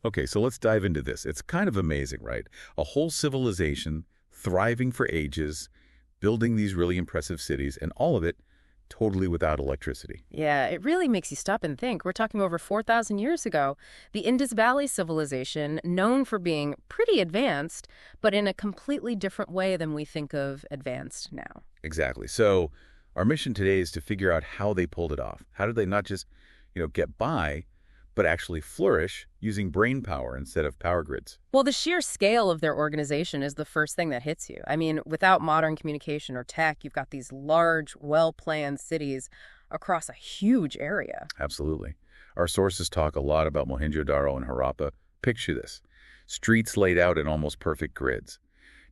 Okay, so let's dive into this. It's kind of amazing, right? A whole civilization thriving for ages, building these really impressive cities, and all of it totally without electricity. Yeah, it really makes you stop and think. We're talking over 4,000 years ago. The Indus Valley civilization, known for being pretty advanced, but in a completely different way than we think of advanced now. Exactly. So our mission today is to figure out how they pulled it off. How did they not just, get by, but actually flourish using brain power instead of power grids? Well, the sheer scale of their organization is the first thing that hits you. I mean, without modern communication or tech, you've got these large, well-planned cities across a huge area. Absolutely. Our sources talk a lot about Mohenjo-Daro and Harappa. Picture this. Streets laid out in almost perfect grids.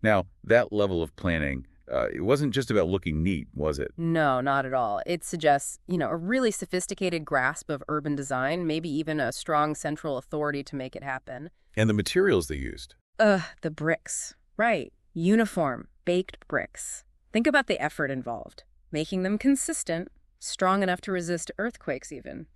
Now, that level of planning, it wasn't just about looking neat, was it? No, not at all. It suggests, a really sophisticated grasp of urban design, maybe even a strong central authority to make it happen. And the materials they used. The bricks. Right. Uniform, baked bricks. Think about the effort involved. Making them consistent, strong enough to resist earthquakes even.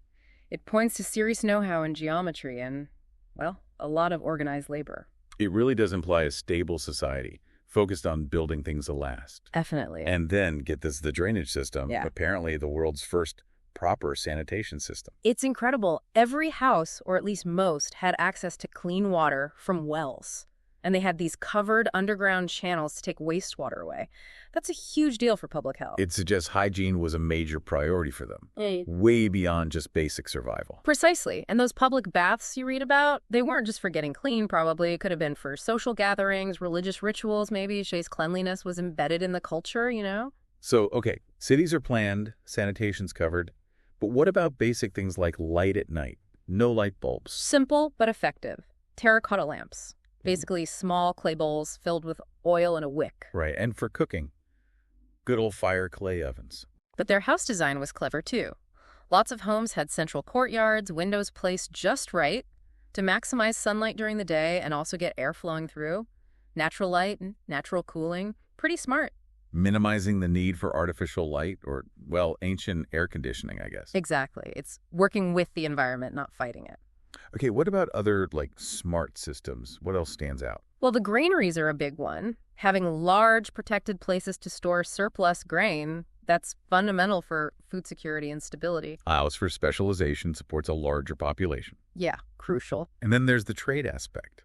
It points to serious know-how in geometry and, well, a lot of organized labor. It really does imply a stable society, focused on building things to last. Definitely. And then, get this, the drainage system, Yeah. apparently the world's first proper sanitation system. It's incredible. Every house, or at least most, had access to clean water from wells. And they had these covered underground channels to take wastewater away. That's a huge deal for public health. It suggests hygiene was a major priority for them, Yeah. way beyond just basic survival. Precisely. And those public baths you read about, they weren't just for getting clean, probably. It could have been for social gatherings, religious rituals, maybe. Shay's cleanliness was embedded in the culture. So, okay, cities are planned, sanitation's covered, but what about basic things like light at night? No light bulbs. Simple but effective. Terracotta lamps. Basically small clay bowls filled with oil and a wick. Right, and for cooking, good old fire clay ovens. But their house design was clever, too. Lots of homes had central courtyards, windows placed just right to maximize sunlight during the day and also get air flowing through. Natural light and natural cooling. Pretty smart. Minimizing the need for artificial light or, well, ancient air conditioning, I guess. Exactly. It's working with the environment, not fighting it. Okay, what about other, smart systems? What else stands out? Well, the granaries are a big one. Having large protected places to store surplus grain, that's fundamental for food security and stability. Allows for specialization, supports a larger population. Yeah, crucial. And then there's the trade aspect.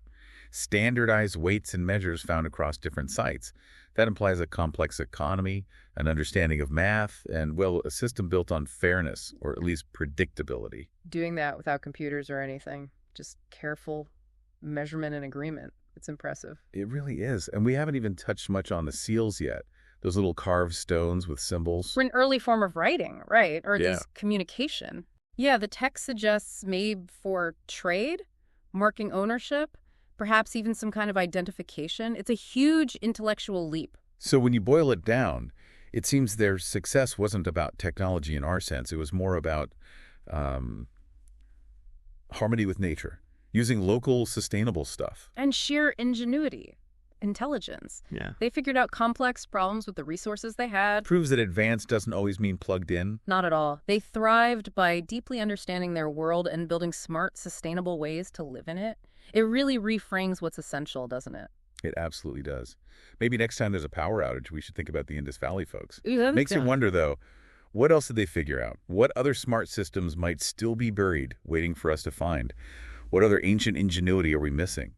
Standardized weights and measures found across different sites. That implies a complex economy, an understanding of math, and, well, a system built on fairness, or at least predictability. Doing that without computers or anything. Just careful measurement and agreement. It's impressive. It really is. And we haven't even touched much on the seals yet. Those little carved stones with symbols. For an early form of writing, right? Or at Yeah. least communication. Yeah, the text suggests made for trade, marking ownership, perhaps even some kind of identification. It's a huge intellectual leap. So when you boil it down, it seems their success wasn't about technology in our sense. It was more about harmony with nature, using local, sustainable stuff. And sheer ingenuity, intelligence. Yeah. They figured out complex problems with the resources they had. Proves that advanced doesn't always mean plugged in. Not at all. They thrived by deeply understanding their world and building smart, sustainable ways to live in it. It really reframes what's essential, doesn't it? It absolutely does. Maybe next time there's a power outage, we should think about the Indus Valley folks. Yeah. Makes you wonder, though, what else did they figure out? What other smart systems might still be buried, waiting for us to find? What other ancient ingenuity are we missing?